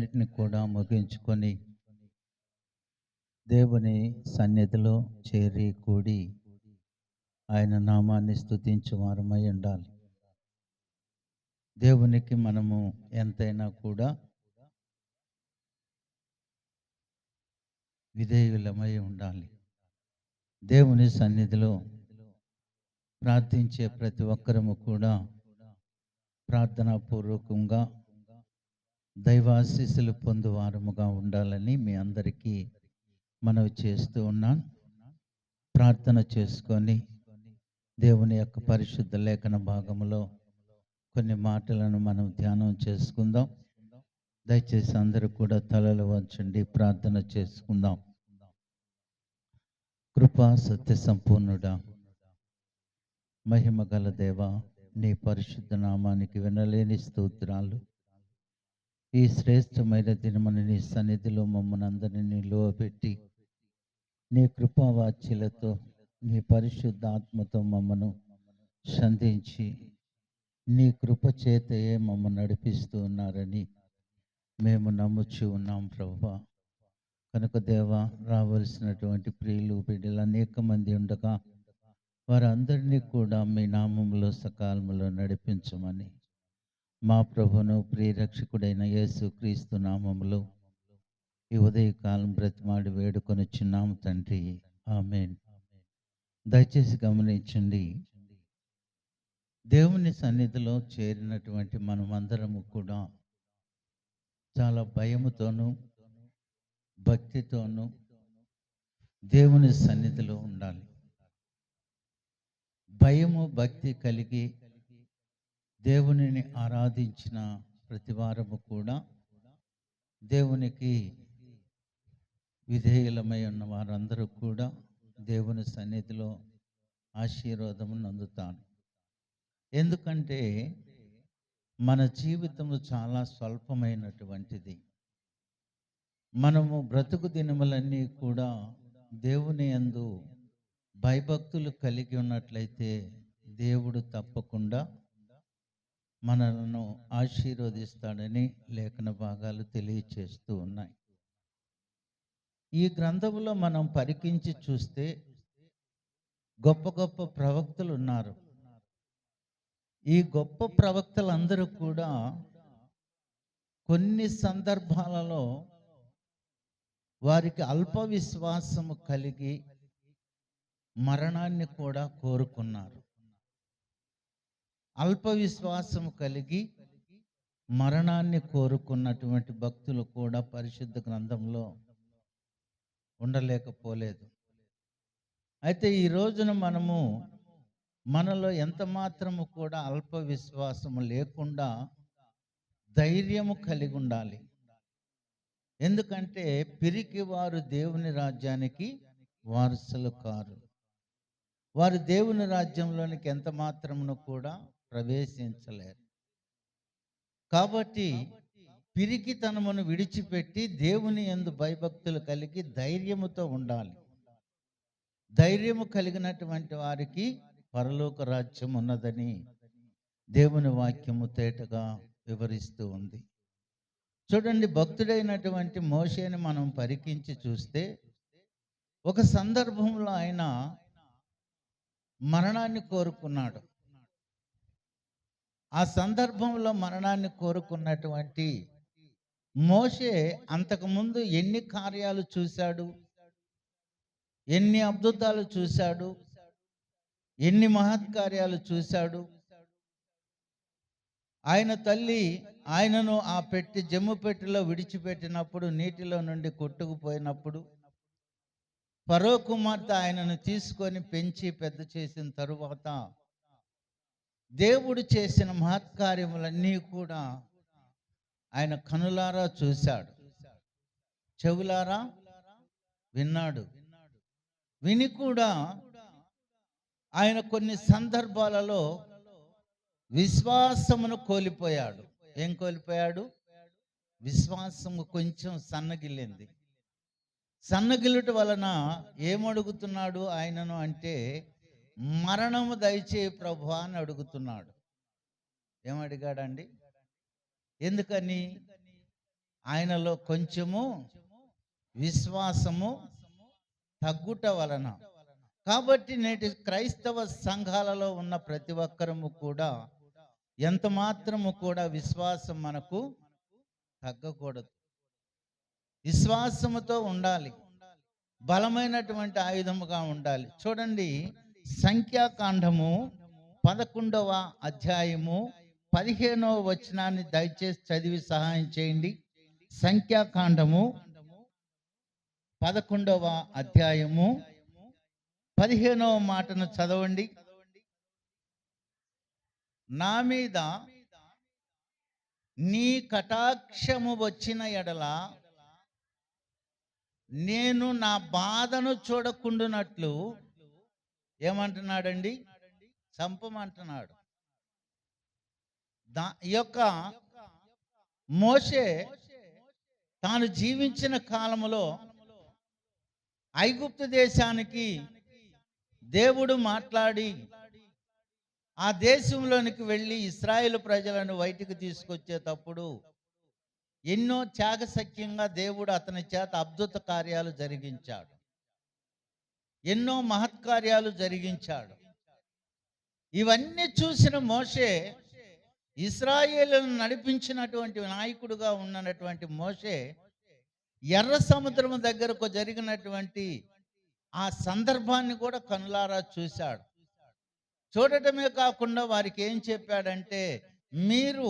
వీటన్నిటిని కూడా ముగించుకొని దేవుని సన్నిధిలో చేరి కూడి ఆయన నామాన్ని స్తుతించు వారమై ఉండాలి. దేవునికి మనము ఎంతైనా కూడా విధేయులమై ఉండాలి. దేవుని సన్నిధిలో ప్రార్థించే ప్రతి ఒక్కరము కూడా ప్రార్థనాపూర్వకంగా దైవాశీస్సులు పొందువారముగా ఉండాలని మీ అందరికీ మనవి చేస్తూ ఉన్నాను. ప్రార్థన చేసుకొని దేవుని యొక్క పరిశుద్ధ లేఖన భాగములో కొన్ని మాటలను మనం ధ్యానం చేసుకుందాం. దయచేసి అందరూ కూడా తలలు వంచండి, ప్రార్థన చేసుకుందాం. కృపా సత్య సంపూర్ణుడా, మహిమ గల దేవా, నీ పరిశుద్ధ నామానికి వినలేని స్తోత్రాలు. ఈ శ్రేష్టమైన దినమున నీ సన్నిధిలో మమ్మల్ని అందరినీ నిలువబెట్టి నీ కృపావాచ్యలతో నీ పరిశుద్ధ ఆత్మతో మమ్మను సంధించి నీ కృప చేతయే మమ్మల్ని నడిపిస్తూ ఉన్నారని మేము నమ్ముచూ ఉన్నాం ప్రభువా. కనుక దేవా, రావాల్సినటువంటి ప్రియులు బిడ్డలు అనేక మంది ఉండగా వారందరినీ కూడా మీ నామములో సకాలంలో నడిపించమని మా ప్రభువును ప్రియరక్షకుడైన యేసు క్రీస్తు నామములో ఈ ఉదయకాలం బ్రతిమాడి వేడుకొనిచున్నాము తండ్రి, ఆమేన్. దయచేసి గమనించండి, దేవుని సన్నిధిలో చేరినటువంటి మనమందరము కూడా చాలా భయముతోనూ భక్తితోనూ దేవుని సన్నిధిలో ఉండాలి. భయము భక్తి కలిగి దేవునిని ఆరాధించిన ప్రతి వారము కూడా దేవునికి విధేయులమై ఉన్న వారందరూ కూడా దేవుని సన్నిధిలో ఆశీర్వాదము నందుతాను. ఎందుకంటే మన జీవితము చాలా స్వల్పమైనటువంటిది. మనము బ్రతుకు దినములన్నీ కూడా దేవుని యందు భయభక్తులు కలిగి ఉన్నట్లయితే దేవుడు తప్పకుండా మనలను ఆశీర్వదిస్తాడని లేఖన భాగాలు తెలియచేస్తూ ఉన్నాయి. ఈ గ్రంథంలో మనం పరికించి చూస్తే గొప్ప గొప్ప ప్రవక్తలు ఉన్నారు. ఈ గొప్ప ప్రవక్తలందరూ కూడా కొన్ని సందర్భాలలో వారికి అల్ప విశ్వాసము కలిగి మరణాన్ని కూడా కోరుకున్నారు. అల్ప విశ్వాసము కలిగి మరణాన్ని కోరుకున్నటువంటి భక్తులు కూడా పరిశుద్ధ గ్రంథంలో ఉండలేకపోలేదు. అయితే ఈ రోజున మనలో ఎంత మాత్రము కూడా అల్ప విశ్వాసము లేకుండా ధైర్యము కలిగి ఉండాలి. ఎందుకంటే పిరికి వారు దేవుని రాజ్యానికి వారసులు కారు. వారు దేవుని రాజ్యంలోనికి ఎంత మాత్రమును కూడా ప్రవేశించలేరు. కాబట్టి పిరికితనమును విడిచిపెట్టి దేవుని యందు భయభక్తులు కలిగి ధైర్యముతో ఉండాలి. ధైర్యము కలిగినటువంటి వారికి పరలోక రాజ్యం ఉన్నదని దేవుని వాక్యము తేటగా వివరిస్తూ ఉంది. చూడండి, భక్తుడైనటువంటి మోషేని మనం పరికించి చూస్తే ఒక సందర్భంలో ఆయన మరణాన్ని కోరుకున్నాడు. ఆ సందర్భంలో మరణాన్ని కోరుకున్నటువంటి మోషే అంతకుముందు ఎన్ని కార్యాలు చూశాడు, ఎన్ని అద్భుతాలు చూశాడు, ఎన్ని మహత్కార్యాలు చూశాడు. ఆయన తల్లి ఆయనను ఆ జమ్ము పెట్టెలో విడిచిపెట్టినప్పుడు, నీటిలో నుండి కొట్టుకుపోయినప్పుడు ఫరో కుమార్తె ఆయనను తీసుకొని పెంచి పెద్ద చేసిన తరువాత దేవుడు చేసిన మహత్కార్యములన్నీ కూడా ఆయన కనులారా చూశాడు, చెవులారా విన్నాడు. విని కూడా ఆయన కొన్ని సందర్భాలలో విశ్వాసమును కోల్పోయాడు. ఏం కోల్పోయాడు? విశ్వాసము కొంచెం సన్నగిల్లింది. సన్నగిల్లుట వలన ఏమడుగుతున్నాడు ఆయనను అంటే, మరణము దయచేయి ప్రభువా అని అడుగుతున్నాడు. ఏమడిగాడండి? ఎందుకని? ఆయనలో కొంచెము విశ్వాసము తగ్గుట వలన. కాబట్టి నేటి క్రైస్తవ సంఘాలలో ఉన్న ప్రతి ఒక్కరము కూడా ఎంత మాత్రము కూడా విశ్వాసం మనకు తగ్గకూడదు. విశ్వాసముతో ఉండాలి, బలమైనటువంటి ఆయుధముగా ఉండాలి. చూడండి, సంఖ్యాకాండము 11వ అధ్యాయము 15వ వచనాన్ని దయచేసి చదివి సహాయం చేయండి. సంఖ్యాకాండము 11వ అధ్యాయము 15వ మాటను చదవండి. నా మీద నీ కటాక్షము వచ్చిన ఎడల నేను నా బాధను చూడకుండునట్లు ఏమంటున్నాడండి? చంపమంటున్నాడు. ఈ యొక్క మోషే తాను జీవించిన కాలములో ఐగుప్తు దేశానికి దేవుడు మాట్లాడి ఆ దేశంలోనికి వెళ్ళి ఇశ్రాయేలు ప్రజలను బయటికి తీసుకొచ్చేటప్పుడు ఎన్నో త్యాగసఖ్యంగా దేవుడు అతని చేత అద్భుత కార్యాలు జరిగించాడు, ఎన్నో మహత్కార్యాలు జరిగించాడు. ఇవన్నీ చూసిన మోషే, ఇశ్రాయేలును నడిపించినటువంటి నాయకుడుగా ఉన్నటువంటి మోషే ఎర్ర సముద్రము దగ్గరకు జరిగినటువంటి ఆ సందర్భాన్ని కూడా కనులారా చూశాడు. చూడటమే కాకుండా వారికి ఏం చెప్పాడంటే, మీరు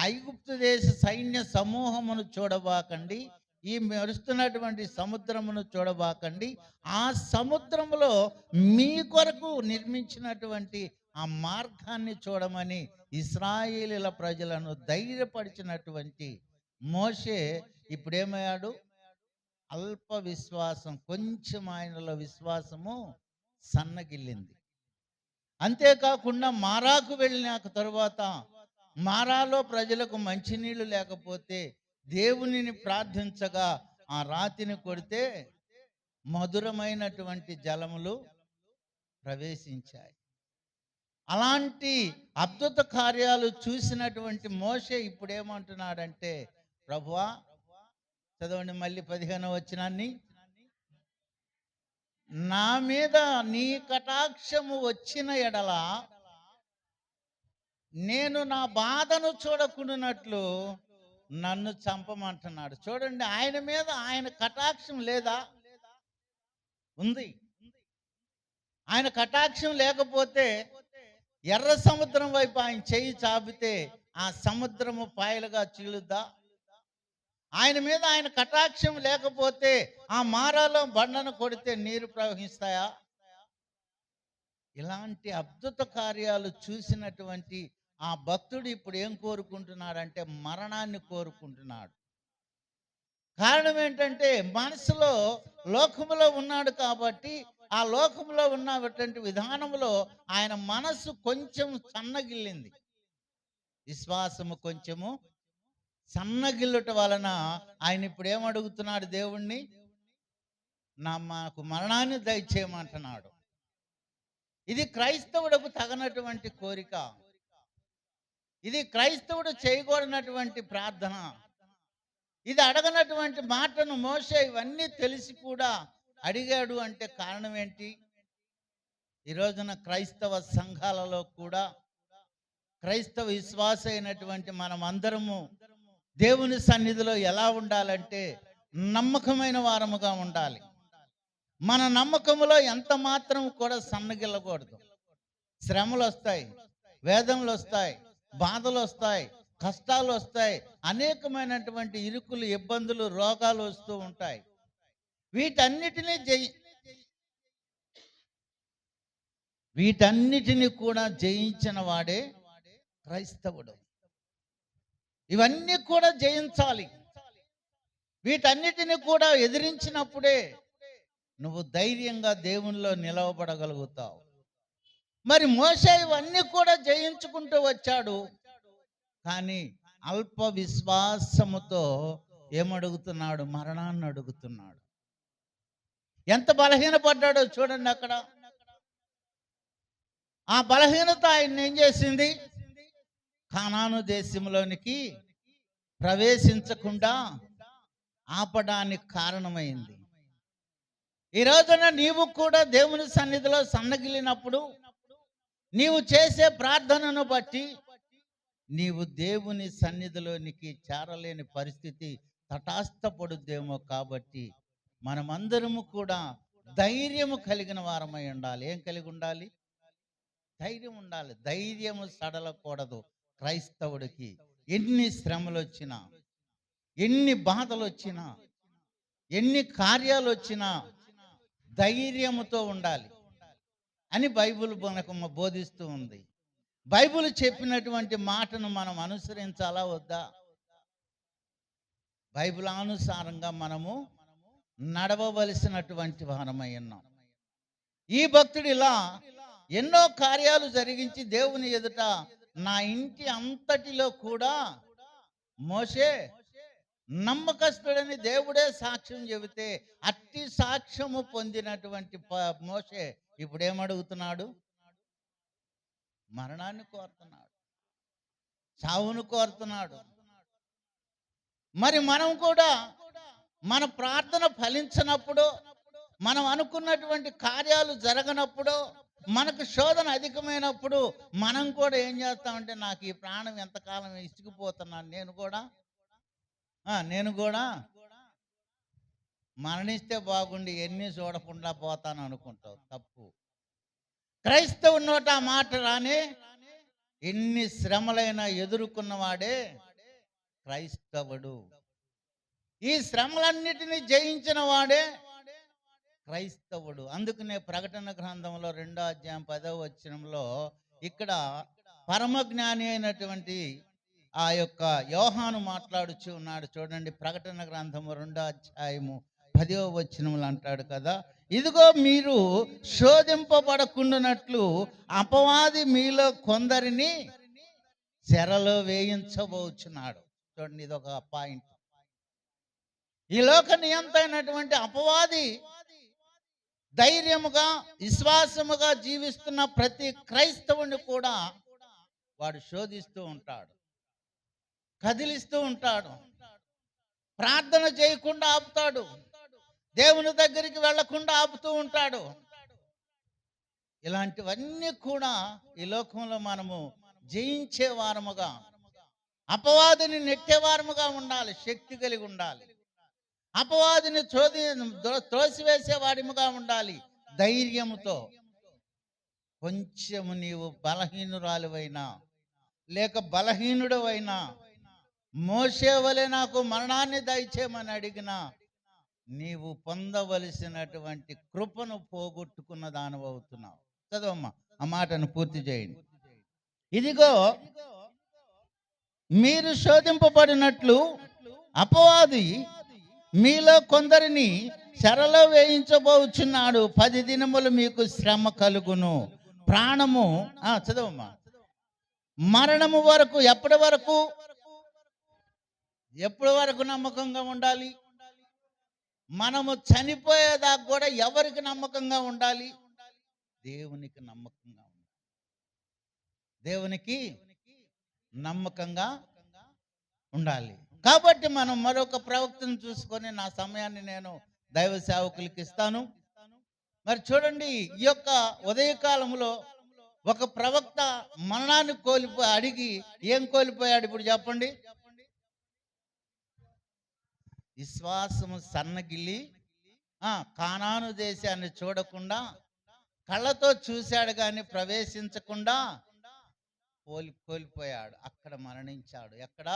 ఐగుప్తు దేశ సైన్య సమూహమును చూడబాకండి, ఈ మెరుస్తున్నటువంటి సముద్రమును చూడబాకండి, ఆ సముద్రములో మీ కొరకు నిర్మించినటువంటి ఆ మార్గాన్ని చూడమని ఇశ్రాయేలీల ప్రజలను ధైర్యపరిచినటువంటి మోషే ఇప్పుడేమయ్యాడు? అల్ప విశ్వాసం, కొంచెం ఆయనలో విశ్వాసము సన్నగిల్లింది. అంతేకాకుండా మారాకు వెళ్ళినాక తరువాత మారాలో ప్రజలకు మంచినీళ్ళు లేకపోతే దేవునిని ప్రార్థించగా ఆ రాతిని కొడితే మధురమైనటువంటి జలములు ప్రవేశించాయి. అలాంటి అద్భుత కార్యాలు చూసినటువంటి మోషే ఇప్పుడు ఏమంటున్నాడంటే, ప్రభువా, చదవండి మళ్ళీ 15వ వచనాన్ని, నా మీద నీ కటాక్షము వచ్చిన ఎడల నేను నా బాధను చూడకుండానట్లు నన్ను చంపమంటున్నాడు. చూడండి, ఆయన మీద ఆయన కటాక్షం లేదా? ఉంది. ఆయన కటాక్షం లేకపోతే ఎర్ర సముద్రం వైపు ఆయన చెయ్యి చాపితే ఆ సముద్రము పాయలుగా చీలుద్దా? ఆయన మీద ఆయన కటాక్షం లేకపోతే ఆ మారాలో బండను కొడితే నీరు ప్రవహిస్తాయా? ఇలాంటి అద్భుత కార్యాలు చూసినటువంటి ఆ భక్తుడు ఇప్పుడు ఏం కోరుకుంటున్నాడంటే, మరణాన్ని కోరుకుంటున్నాడు. కారణం ఏంటంటే, మనసులో లోకములో ఉన్నాడు కాబట్టి ఆ లోకంలో ఉన్నటువంటి విధానంలో ఆయన మనసు కొంచెం సన్నగిల్లింది. విశ్వాసము కొంచెము సన్నగిల్లుట వలన ఆయన ఇప్పుడు ఏమడుగుతున్నాడు దేవుణ్ణి? మాకు మరణాన్ని దయచేయమంటున్నాడు. ఇది క్రైస్తవుడికి తగనటువంటి కోరిక. ఇది క్రైస్తవుడు చేయకూడనటువంటి ప్రార్థన. ఇది అడగనటువంటి మాటను మోషే ఇవన్నీ తెలిసి కూడా అడిగాడు. అంటే కారణం ఏంటి? ఈ రోజున క్రైస్తవ సంఘాలలో కూడా క్రైస్తవ విశ్వాస అయినటువంటి మనం అందరము దేవుని సన్నిధిలో ఎలా ఉండాలంటే నమ్మకమైన వారముగా ఉండాలి. మన నమ్మకములో ఎంత మాత్రం కూడా సన్నగిల్లకూడదు. శ్రమలు వస్తాయి, వేదనలు వస్తాయి, బాధలు వస్తాయి, కష్టాలు వస్తాయి, అనేకమైనటువంటి ఇరుకులు, ఇబ్బందులు, రోగాలు వస్తూ ఉంటాయి. వీటన్నిటిని కూడా జయించిన వాడే క్రైస్తవుడు. ఇవన్నీ కూడా జయించాలి. వీటన్నిటిని కూడా ఎదిరించినప్పుడే నువ్వు ధైర్యంగా దేవునిలో నిలవబడగలుగుతావు. మరి మోషే ఇవన్నీ కూడా జయించుకుంటూ వచ్చాడు. కానీ అల్ప విశ్వాసముతో ఏమడుగుతున్నాడు? మరణాన్ని అడుగుతున్నాడు. ఎంత బలహీనపడ్డాడో చూడండి అక్కడ. ఆ బలహీనత ఆయన ఏం చేసింది? కానాను దేశంలోనికి ప్రవేశించకుండా ఆపడానికి కారణమైంది. ఈ రోజున నీవు కూడా దేవుని సన్నిధిలో సన్నగిలినప్పుడు నీవు చేసే ప్రార్థనను బట్టి నీవు దేవుని సన్నిధిలోనికి చేరలేని పరిస్థితి తటాస్థపడుద్దేమో. కాబట్టి మనమందరము కూడా ధైర్యము కలిగిన వారమై ఉండాలి. ఏం కలిగి ఉండాలి? ధైర్యం ఉండాలి. ధైర్యము సడలకూడదు. క్రైస్తవుడికి ఎన్ని శ్రమలు వచ్చినా, ఎన్ని బాధలు వచ్చినా, ఎన్ని కార్యాలు వచ్చినా ధైర్యముతో ఉండాలి అని బైబిల్ మనకు బోధిస్తూ ఉంది. బైబిల్ చెప్పినటువంటి మాటను మనం అనుసరించాలా వద్దా? బైబిల్ అనుసారంగా మనము నడవవలసినటువంటి వారమై ఉన్నాం. ఈ భక్తుడు ఇలా ఎన్నో కార్యాలు జరిగించి దేవుని ఎదుట నా ఇంటి అంతటిలో కూడా మోషే నమ్మకస్తుడని దేవుడే సాక్ష్యం చెబితే అట్టి సాక్ష్యము పొందినటువంటి మోషే ఇప్పుడేమడుగుతున్నాడు? మరణాన్ని కోరుతున్నాడు, చావును కోరుతున్నాడు. మరి మనం కూడా మన ప్రార్థన ఫలించినప్పుడు, మనం అనుకున్నటువంటి కార్యాలు జరగనప్పుడు, మనకు శోధన అధికమైనప్పుడు మనం కూడా ఏం చేస్తామంటే, నాకు ఈ ప్రాణం ఎంతకాలం ఇసుకుపోతున్నాను, నేను కూడా మరణిస్తే బాగుండి ఎన్ని చూడకుండా పోతాను అనుకుంటావు. తప్పు. క్రైస్తవు నోట ఆ మాట రాని ఎన్ని శ్రమలైనా ఎదుర్కొన్నవాడే క్రైస్తవుడు. ఈ శ్రమలన్నిటినీ జయించిన వాడే క్రైస్తవుడు. అందుకనే ప్రకటన గ్రంథంలో 2వ అధ్యాయం 10వ వచనంలో ఇక్కడ పరమజ్ఞాని అయినటువంటి ఆ యొక్క యోహాను మాట్లాడుచు ఉన్నాడు. చూడండి, ప్రకటన గ్రంథము 2వ అధ్యాయము 10వ వచనంలో అంటాడు కదా, ఇదిగో మీరు శోధింపబడకుండానట్లు అపవాది మీలో కొందరిని చెరలో వేయించబోచున్నాడు. చూడండి, ఇది ఒక పాయింట్. ఈ లోక నియంత అయినటువంటి అపవాది ధైర్యముగా విశ్వాసముగా జీవిస్తున్న ప్రతి క్రైస్తవుని కూడా వాడు శోధిస్తూ ఉంటాడు, కదిలిస్తూ ఉంటాడు, ప్రార్థన చేయకుండా ఆపుతాడు, దేవుని దగ్గరికి వెళ్లకుండా ఆపుతూ ఉంటాడు. ఇలాంటివన్నీ కూడా ఈ లోకంలో మనము జయించే వారముగా, అపవాదిని నెట్టేవారముగా ఉండాలి, శక్తి కలిగి ఉండాలి. అపవాదిని త్రోసివేసే వాడిముగా ఉండాలి, ధైర్యముతో. కొంచెము నీవు బలహీనురాలివైనా లేక బలహీనుడవైనా, మోషే వలె నాకు మరణాన్ని దయచేయమని అడిగినా నీవు పొందవలసినటువంటి కృపను పోగొట్టుకున్న దానవవుతున్నావు. చదవమ్మా, ఆ మాటను పూర్తి చేయండి. ఇదిగో మీరు శోధింపబడినట్లు అపవాది మీలో కొందరిని చెరలో వేయించబోచున్నాడు. 10 దినములు మీకు శ్రమ కలుగును. ప్రాణము చదవమ్మా, మరణము వరకు. ఎప్పటి వరకు నమ్మకంగా ఉండాలి? మనము చనిపోయేదాకా కూడా ఎవరికి నమ్మకంగా ఉండాలి? దేవునికి నమ్మకంగా ఉండాలి. దేవునికి నమ్మకంగా ఉండాలి. కాబట్టి మనం మరొక ప్రవక్తను చూసుకొని నా సమయాన్ని నేను దైవ సేవకులకి ఇస్తాను. మరి చూడండి, ఈ యొక్క ఉదయకాలంలో ఒక ప్రవక్త మరణాన్ని అడిగి ఏం కోల్పోయాడు? ఇప్పుడు చెప్పండి. విశ్వాసము సన్నగిల్లి కానాను దేశాన్ని చూడకుండా, కళ్ళతో చూశాడు కానీ ప్రవేశించకుండా కోల్పోయాడు. అక్కడ మరణించాడు. ఎక్కడ?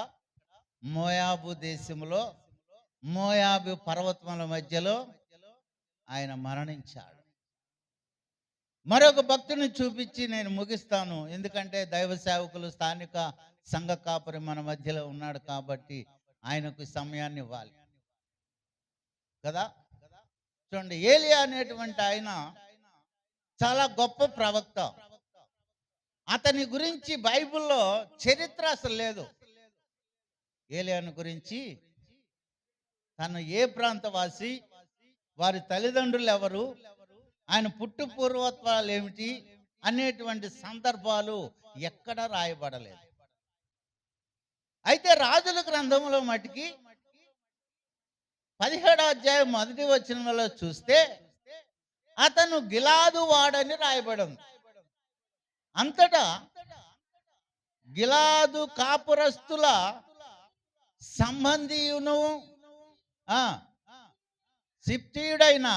మోయాబు దేశంలో, మోయాబు పర్వతముల మధ్యలో ఆయన మరణించాడు. మరొక భక్తుని చూపించి నేను ముగిస్తాను. ఎందుకంటే దైవ సేవకులు, స్థానిక సంఘ కాపరి మన మధ్యలో ఉన్నాడు కాబట్టి ఆయనకు సమయాన్ని ఇవ్వాలి కదా. చూడండి, ఏలియా అనేటువంటి ఆయన చాలా గొప్ప ప్రవక్త. అతని గురించి బైబిల్లో చరిత్ర అసలు లేదు. ఏలియాను గురించి, తను ఏ ప్రాంతవాసి, వారి తల్లిదండ్రులు ఎవరు, ఆయన పుట్టు పూర్వత్వాలు ఏమిటి అనేటువంటి సందర్భాలు ఎక్కడ రాయబడలేదు. అయితే రాజుల గ్రంథంలో మటుకి 17వ అధ్యాయం మొదటి వచనంలో చూస్తే అతను గిలాదు వాడని రాయబడి ఉంది. అంతటా గిలాదు కాపురస్తుల సంబంధియును ఆ, సిప్తీయుడైన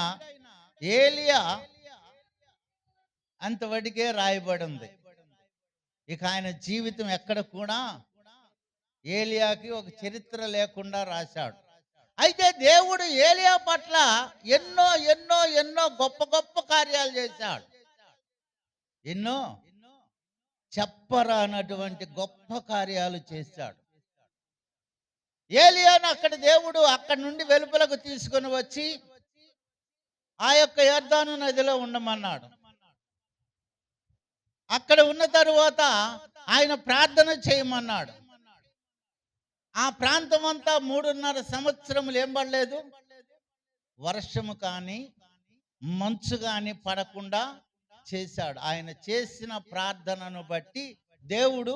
ఏలియా అంతవటికే రాయబడి ఉంది. ఇక ఆయన జీవితం ఎక్కడ కూడా ఏలియాకి ఒక చరిత్ర లేకుండా రాశాడు. అయితే దేవుడు ఏలియా పట్ల ఎన్నో ఎన్నో ఎన్నో గొప్ప గొప్ప కార్యాలు చేశాడు. ఎన్నో చెప్పరానటువంటి గొప్ప కార్యాలు చేశాడు. ఏలియాను దేవుడు అక్కడి నుండి వెలుపలకు తీసుకొని వచ్చి ఆ యొక్క యొర్దాను నదిలో ఉండమన్నాడు. అక్కడ ఉన్న తరువాత ఆయన ప్రార్థన చేయమన్నాడు. ఆ ప్రాంతం అంతా 3.5 సంవత్సరములు ఏం పడలేదు, వర్షము కానీ మంచు కానీ పడకుండా చేశాడు. ఆయన చేసిన ప్రార్థనను బట్టి దేవుడు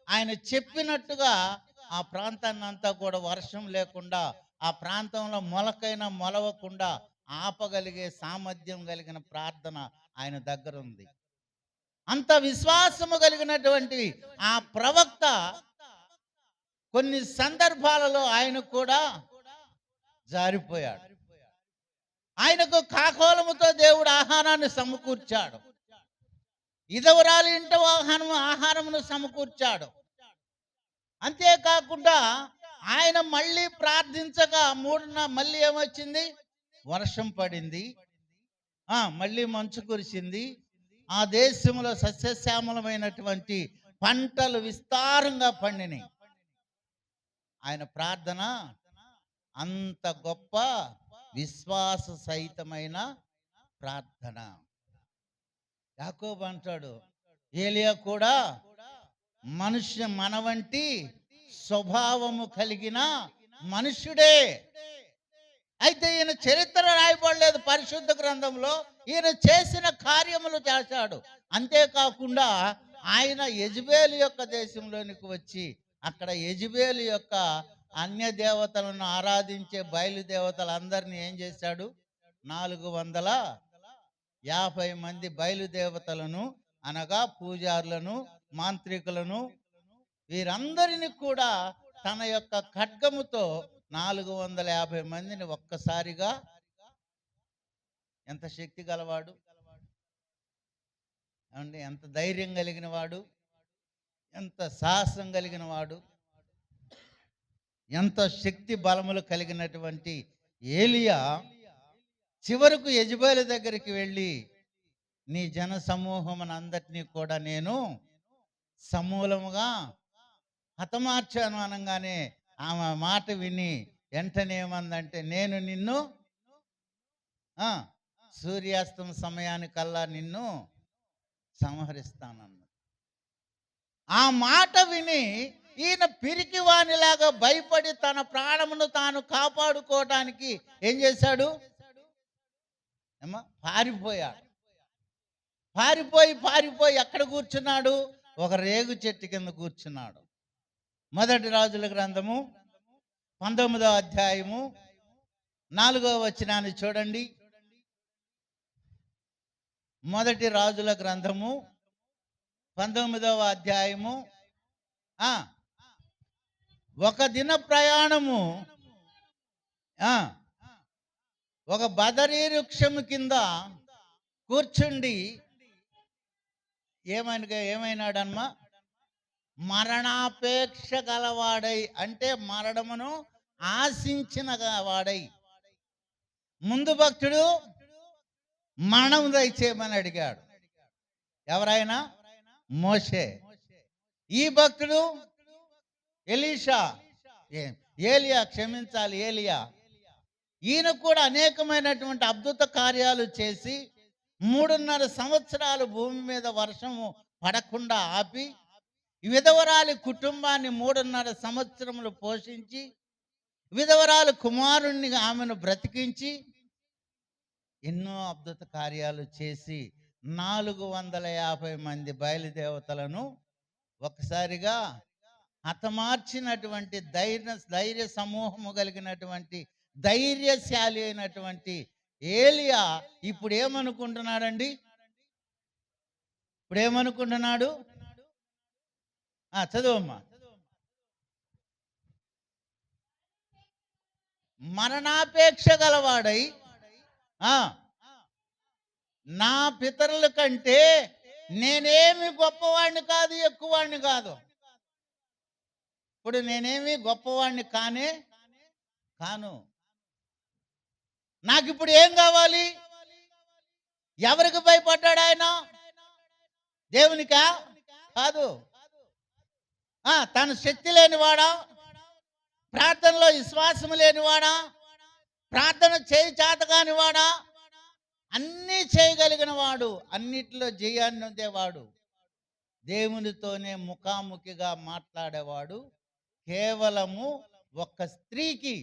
ఆయన చెప్పినట్టుగా ఆ ప్రాంతాన్ని అంతా కూడా వర్షం లేకుండా, ఆ ప్రాంతంలో మొలకైనా మొలవకుండా ఆపగలిగే సామర్థ్యం కలిగిన ప్రార్థన ఆయన దగ్గర ఉంది. అంత విశ్వాసము కలిగినటువంటి ఆ ప్రవక్త కొన్ని సందర్భాలలో ఆయన కూడా జారిపోయాడు. ఆయనకు కాకోలముతో దేవుడు ఆహారాన్ని సమకూర్చాడు. ఇదవరాలి ఇంట ఆహారమును సమకూర్చాడు. అంతేకాకుండా ఆయన మళ్ళీ ప్రార్థించగా మళ్ళీ ఏమొచ్చింది, వర్షం పడింది, మళ్ళీ మంచు కురిసింది. ఆ దేశంలో సస్యశ్యామలమైనటువంటి పంటలు విస్తారంగా పండినాయి. ఆయన ప్రార్థన అంత గొప్ప విశ్వాస సహితమైన ప్రార్థన. యాకోబు అంటాడు, ఏలియా కూడా మన వంటి స్వభావము కలిగిన మనుష్యుడే. అయితే ఈయన చరిత్ర రాయబడలేదు పరిశుద్ధ గ్రంథంలో. ఈయన చేసిన కార్యములు చేశాడు. అంతేకాకుండా ఆయన యెజబేలు యొక్క దేశంలోనికి వచ్చి అక్కడ యెజబేలు యొక్క అన్య దేవతలను ఆరాధించే బయలుదేవతలందరినీ ఏం చేశాడు, 450 మంది బయలుదేవతలను అనగా పూజారులను, మాంత్రికులను, వీరందరినీ కూడా తన యొక్క ఖడ్గముతో 450 మందిని ఒక్కసారిగా, ఎంత శక్తి గలవాడు అండి, ఎంత ధైర్యం కలిగిన వాడు, ఎంత సాహసం కలిగిన వాడు, ఎంత శక్తి బలములు కలిగినటువంటి ఏలియా చివరకు యెజబేలు దగ్గరికి వెళ్ళి, నీ జన సమూహమునందరినీ కూడా నేను సమూలముగా హతమార్చాను అనగానే ఆమె మాట విని వెంటనే ఏమందంటే, నేను నిన్ను సూర్యాస్తం సమయానికల్లా నిన్ను సంహరిస్తానన్న. ఆ మాట విని ఈయన పిరికివానిలాగా భయపడి తన ప్రాణమును తాను కాపాడుకోవడానికి ఏం చేశాడు, పారిపోయాడు. పారిపోయి ఎక్కడ కూర్చున్నాడు, ఒక రేగు చెట్టు కింద కూర్చున్నాడు. మొదటి రాజుల గ్రంథము 19వ అధ్యాయము 4వ వచనాన్ని చూడండి. మొదటి రాజుల గ్రంథము 19వ అధ్యాయము ఒక దిన ప్రయాణము ఒక బదరీ వృక్షము కింద కూర్చుండి ఏమైనాడమ్మా, మరణాపేక్ష గలవాడై, అంటే మరణమును ఆశించిన వాడై. ముందు భక్తుడు మరణం దయచేయమని అడిగాడు, ఎవరైనా మోషే. ఈ భక్తుడు ఏలియా. ఈయన కూడా అనేకమైనటువంటి అద్భుత కార్యాలు చేసి 3.5 సంవత్సరాలు భూమి మీద వర్షము పడకుండా ఆపి విధవరాలి కుటుంబాన్ని 3.5 సంవత్సరములు పోషించి, విధవరాలు కుమారుణ్ణి ఆమెను బ్రతికించి ఎన్నో అద్భుత కార్యాలు చేసి 450 మంది బయలుదేవతలను ఒకసారిగా హతమార్చినటువంటి ధైర్య సమూహము కలిగినటువంటి ధైర్యశాలి అయినటువంటి ఏలియా ఇప్పుడు ఏమనుకుంటున్నాడండి? ఇప్పుడు ఏమనుకుంటున్నాడు? చదువమ్మా. మరణాపేక్ష గలవాడై నా పితరుల కంటే నేనేమి గొప్పవాడిని కాదు, ఎక్కువవాడిని కాదు. ఇప్పుడు నేనేమి గొప్పవాడిని కాను. నాకు ఇప్పుడు ఏం కావాలి? ఎవరికి భయపడ్డాడు ఆయన? దేవునికా? కాదు. తన శక్తి లేనివాడా? ప్రార్థనలో విశ్వాసం లేనివాడా? ప్రార్థన చేయి చేత కానివాడా? అన్నీ చేయగలిగిన వాడు, అన్నిటిలో జయాన్ని పొందేవాడు, దేవునితోనే ముఖాముఖిగా మాట్లాడేవాడు కేవలము ఒక్క స్త్రీకి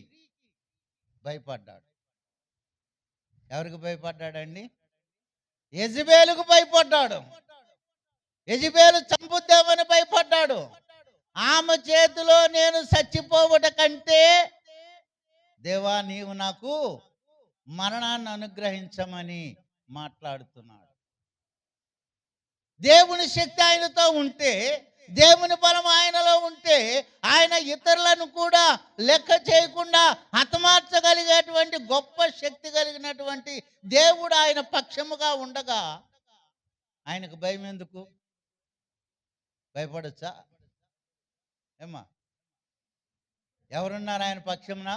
భయపడ్డాడు. ఎవరికి భయపడ్డాడండి? యెజబెలుకు భయపడ్డాడు. యెజబెలు చంపుద్దామని భయపడ్డాడు. ఆమె చేతిలో నేను చచ్చిపోవట కంటే దేవా నీవు నాకు మరణాన్ని అనుగ్రహించమని మాట్లాడుతున్నాడు. దేవుని శక్తి ఆయనతో ఉంటే, దేవుని బలం ఆయనలో ఉంటే, ఆయన ఇతరులను కూడా లెక్క చేయకుండా హతమార్చగలిగేటువంటి గొప్ప శక్తి కలిగినటువంటి దేవుడు ఆయన పక్షముగా ఉండగా ఆయనకు భయం ఎందుకు? భయపడొచ్చా? ఏమ్మా, ఎవరున్నారు ఆయన పక్షమున?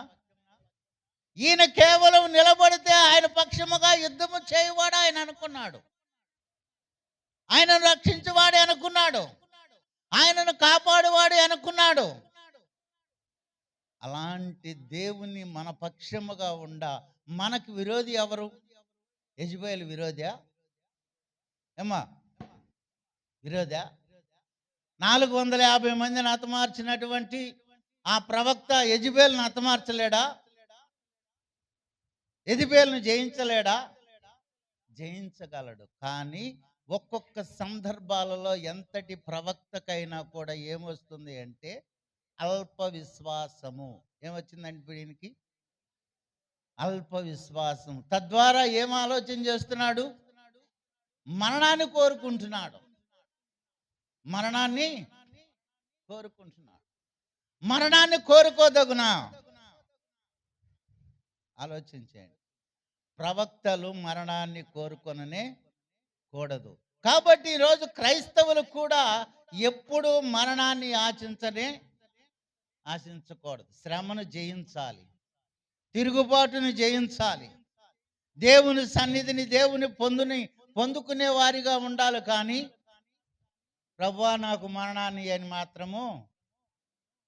ఈయన కేవలం నిలబడితే ఆయన పక్షముగా యుద్ధము చేయవాడు ఆయన అనుకున్నాడు. ఆయనను రక్షించేవాడే అనుకున్నాడు. ఆయనను కాపాడువాడు అనుకున్నాడు. అలాంటి దేవుని మన పక్షముగా మనకు విరోధి ఎవరు? యెజబెలు విరోధా? ఏమ్మా, విరోధా? 450 మందిని హతమార్చినటువంటి ఆ ప్రవక్త యెజబెలును హతమార్చలేడా? యెజబెలును జయించలేడా? జయించగలడు. కానీ ఒక్కొక్క సందర్భాలలో ఎంతటి ప్రవక్తకైనా కూడా ఏమొస్తుంది అంటే అల్ప విశ్వాసము. ఏమొచ్చిందండి దీనికి? అల్ప విశ్వాసం. తద్వారా ఏం ఆలోచన చేస్తున్నాడు? మరణాన్ని కోరుకుంటున్నాడు. మరణాన్ని కోరుకుంటున్నాడు. మరణాన్ని కోరుకోదగునా? ఆలోచించండి. ప్రవక్తలు మరణాన్ని కోరుకొననే కూడదు. కాబట్టి ఈరోజు క్రైస్తవులు కూడా ఎప్పుడు మరణాన్ని ఆశించకూడదు. శ్రమను జయించాలి, తిరుగుబాటును జయించాలి, దేవుని సన్నిధిని దేవుని పొందుకునే వారిగా ఉండాలి. కానీ ప్రభువా నాకు మరణాన్ని అని మాత్రము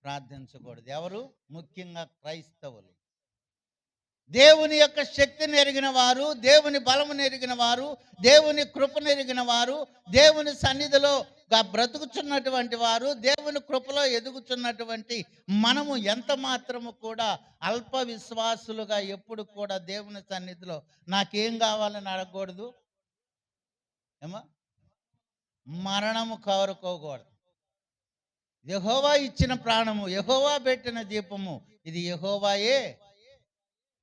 ప్రార్థించకూడదు. ఎవరు? ముఖ్యంగా క్రైస్తవులు. దేవుని యొక్క శక్తిని ఎరిగిన వారు, దేవుని బలమును ఎరిగిన వారు, దేవుని కృపను ఎరిగిన వారు, దేవుని సన్నిధిలో బ్రతుకుచున్నటువంటి వారు, దేవుని కృపలో ఎదుగుచున్నటువంటి మనము ఎంత మాత్రము కూడా అల్ప విశ్వాసులుగా ఎప్పుడు కూడా దేవుని సన్నిధిలో నాకేం కావాలని అడగకూడదు. ఏమా, మరణము కోరుకోకూడదు. యెహోవా ఇచ్చిన ప్రాణము, యెహోవా పెట్టిన దీపము, ఇది యెహోవాయే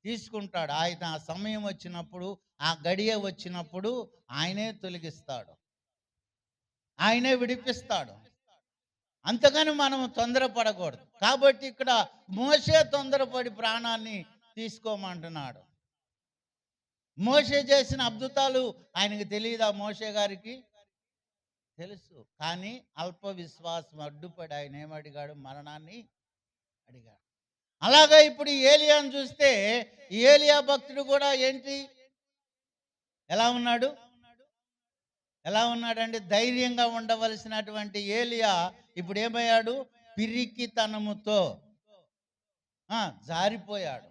తీసుకుంటాడు. ఆయన ఆ సమయం వచ్చినప్పుడు, ఆ గడియ వచ్చినప్పుడు ఆయనే తొలగిస్తాడు, ఆయనే విడిపిస్తాడు. అంతగాని మనం తొందరపడకూడదు. కాబట్టి ఇక్కడ మోషే తొందరపడి ప్రాణాన్ని తీసుకోమంటున్నాడు. మోషే చేసిన అద్భుతాలు ఆయనకు తెలియదా? మోషే గారికి తెలుసు. కానీ అల్ప విశ్వాసం అడ్డుపడి ఆయన ఏమడిగాడు? మరణాన్ని అడిగాడు. అలాగా ఇప్పుడు ఏలియాను చూస్తే, ఏలియా భక్తుడు కూడా ఏంటి, ఎలా ఉన్నాడండి? ధైర్యంగా ఉండవలసినటువంటి ఏలియా ఇప్పుడు ఏమయ్యాడు? పిరికితనముతో జారిపోయాడు.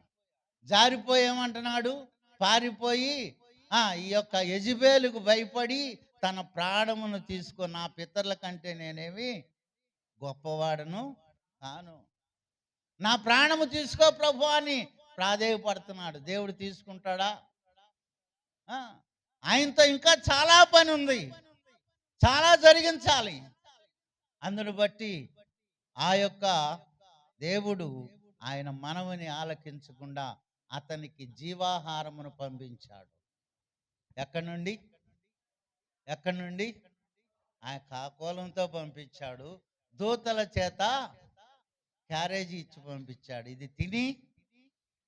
జారిపోయేమంటున్నాడు? పారిపోయి ఈ యొక్క యెజబెలుకు భయపడి తన ప్రాణమును తీసుకొని, నా పితరుల కంటే నేనేమి గొప్పవాడను కాను, నా ప్రాణము తీసుకో ప్రభు అని ప్రాధేయపడుతున్నాడు. దేవుడు తీసుకుంటాడా? ఆయనతో ఇంకా చాలా పని ఉంది, చాలా జరిగించాలి. అందును బట్టి ఆ యొక్క దేవుడు ఆయన మనవిని ఆలకించకుండా అతనికి జీవాహారమును పంపించాడు. ఎక్కడి నుండి? ఎక్కడి నుండి? ఆయన కాకోలంతో పంపించాడు. దూతల చేత క్యారేజీ ఇచ్చి పంపించాడు. ఇది తిని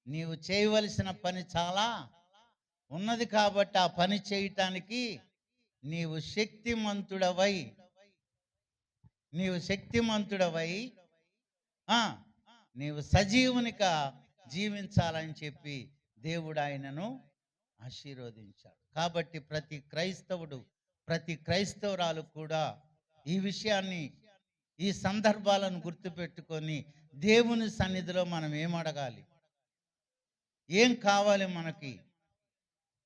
నీవు చేయవలసిన పని చాలా ఉన్నది కాబట్టి ఆ పని చేయటానికి నీవు శక్తిమంతుడవై ఆ, నీవు సజీవునిగా జీవించాలని చెప్పి దేవుడు ఆయనను ఆశీర్వదించాడు. కాబట్టి ప్రతి క్రైస్తవురాలు కూడా ఈ విషయాన్ని, ఈ సందర్భాలను గుర్తుపెట్టుకొని దేవుని సన్నిధిలో మనం ఏం అడగాలి, ఏం కావాలి, మనకి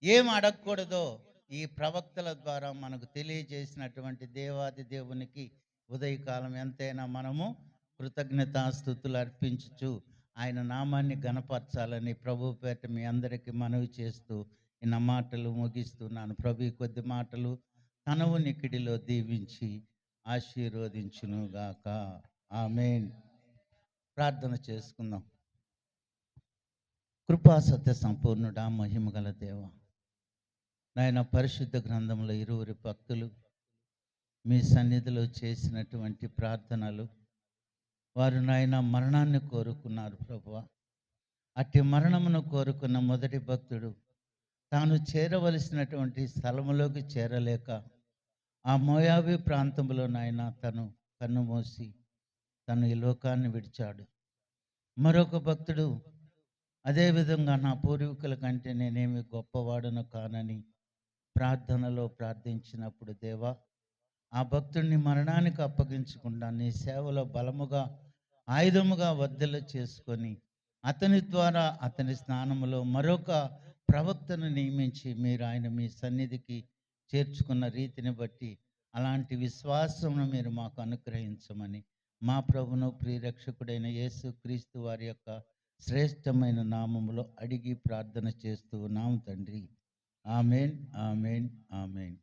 ఏం అడగకూడదో ఈ ప్రవక్తల ద్వారా మనకు తెలియజేసినటువంటి దేవాది దేవునికి ఉదయకాలం ఎంతైనా మనము కృతజ్ఞతాస్తుతులు అర్పించుచు ఆయన నామాన్ని గణపరచాలని ప్రభు పేట మీ అందరికీ మనవి చేస్తూ నా మాటలు ముగిస్తున్నాను. ప్రభు కొద్ది మాటలు తనవు నికిడిలో దీవించి ఆశీర్వదించునుగాక. ఆమేన్. ప్రార్థన చేసుకుందాం. కృపా సత్య సంపూర్ణుడా, మహిమగల దేవ, నాయన పరిశుద్ధ గ్రంథంలో ఇరువురి భక్తులు మీ సన్నిధిలో చేసినటువంటి ప్రార్థనలు, వారు నాయన మరణాన్ని కోరుకున్నారు ప్రభువా. అట్టి మరణమును కోరుకున్న మొదటి భక్తుడు తాను చేరవలసినటువంటి స్థలములోకి చేరలేక ఆ మోయాబీ ప్రాంతంలో నాయన తను కన్నుమూసి తను ఈ లోకాన్ని విడిచాడు. మరొక భక్తుడు అదేవిధంగా నా పూర్వీకుల కంటే నేనేమి గొప్పవాడను కానని ప్రార్థనలో ప్రార్థించినప్పుడు దేవా, ఆ భక్తుడిని మరణానికి అప్పగించకుండా నీ సేవలో బలముగా ఆయుధముగా వర్ధల చేసుకొని అతని ద్వారా అతని స్నానములో మరొక ప్రవక్తను నియమించి మీరు ఆయన మీ సన్నిధికి చేర్చుకున్న రీతిని బట్టి అలాంటి విశ్వాసమును మీరు మాకు అనుగ్రహించమని మా ప్రభును ప్రియరక్షకుడైన యేసు క్రీస్తు వారి యొక్క శ్రేష్టమైన నామములో అడిగి ప్రార్థన చేస్తూ ఉన్నాము తండ్రి. ఆమేన్, ఆమేన్, ఆమేన్.